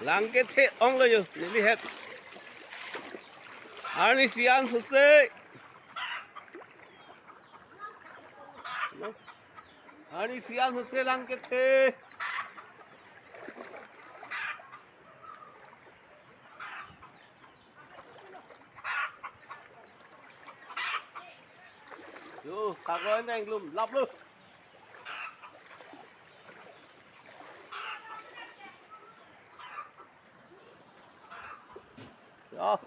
Langke the ong lo yo, nili het. Arni sian sose. Arni sian sose langke the. Yo, kagoan na yung lap lo. Đó.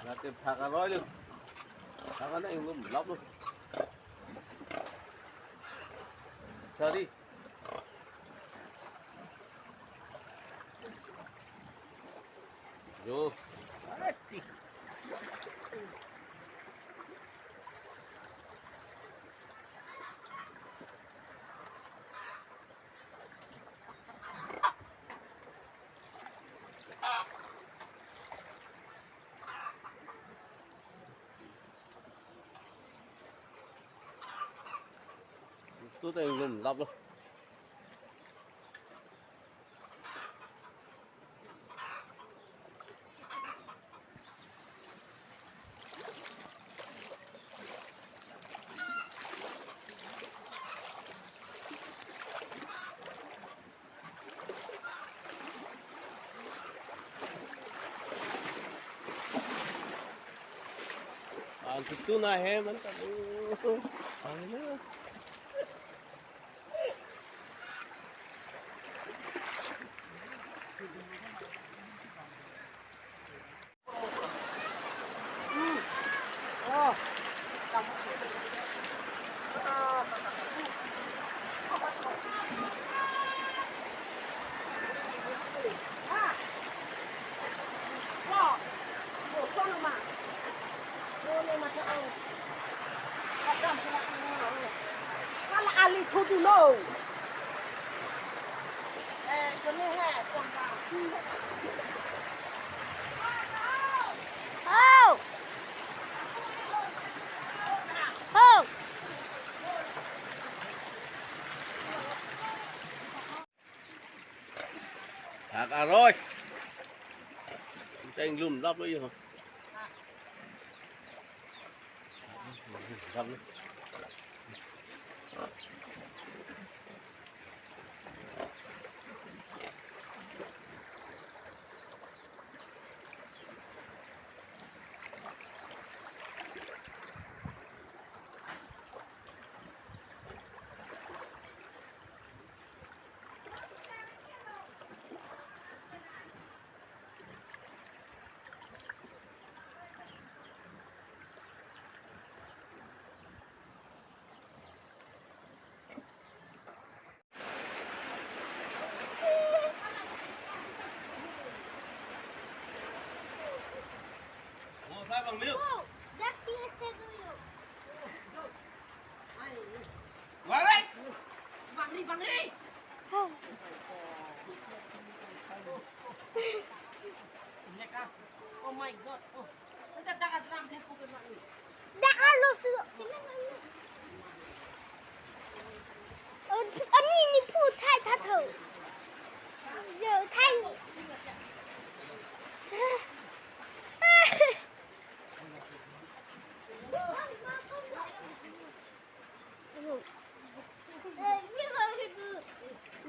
Là tìm thằng cà roi luôn. Thằng cái này luôn lóc luôn. Sờ đi. Vô. Tôi thấy luôn lóc luôn. Itu na he mantap. Ano? Ali thu tu lo. Cái này ha, con vào. Oh! Oh! Thằng rồi. Anh lùm lóc đấy hả? Lóc đấy. Phải bằng miếng. Vào đây. Văng đi. Oh my god. Oh. Kita jangan drum tempo ke mak ni. Dah lo sudah. Ani ni pu thai tha thầu. Giờ thay.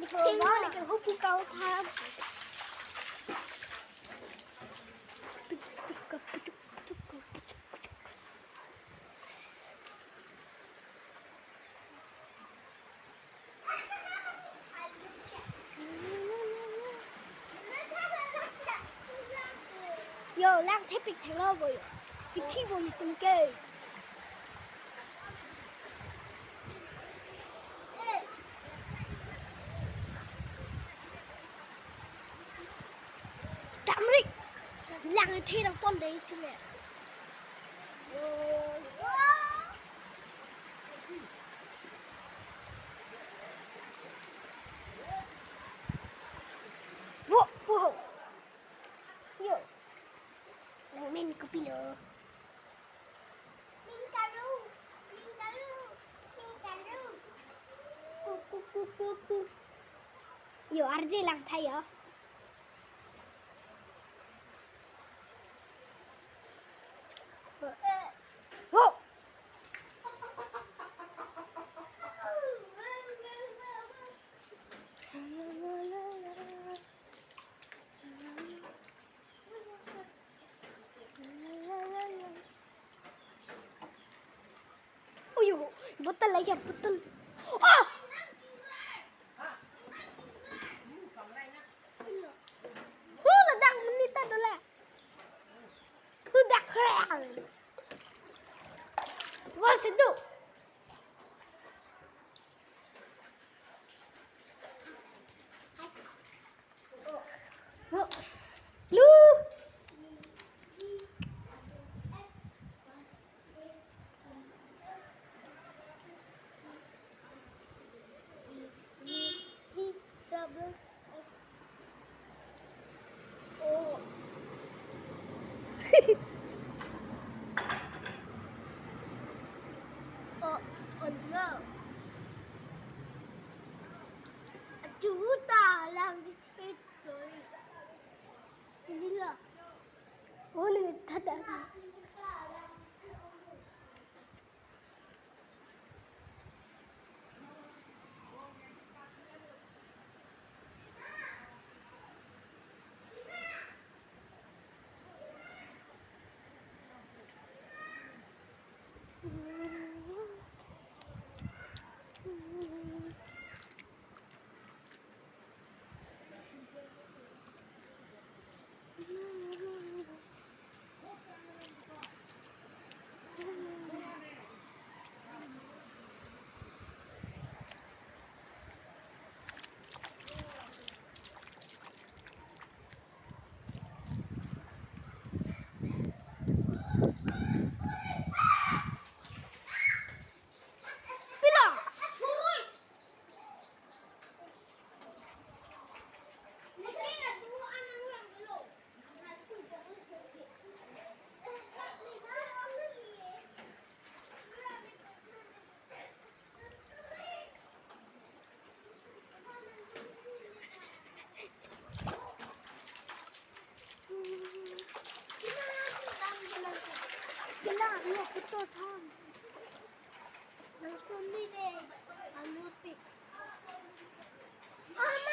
Khi đó là cái hút câu tham. Yo, lang thép bị thằng lo rồi. Cái thi vô một từng kề. Chạm đi. Lang thi đang con đấy chứ mẹ. Vô, vô. Yo. Mình có bị lỡ. Mình cà ru. Yo RJ lang tayo. Oh! Oh yo, betul lah ya, betul. Oh! Ledak menita dulu. Ledak keren. Wah, sedu. Lu. Oh. Oh, oh no. Juta lang dito. Inilah. Oh, ni tada. Bilang. Bilang, ya betul Tom. Langsung ni deh. Alupik. Mama.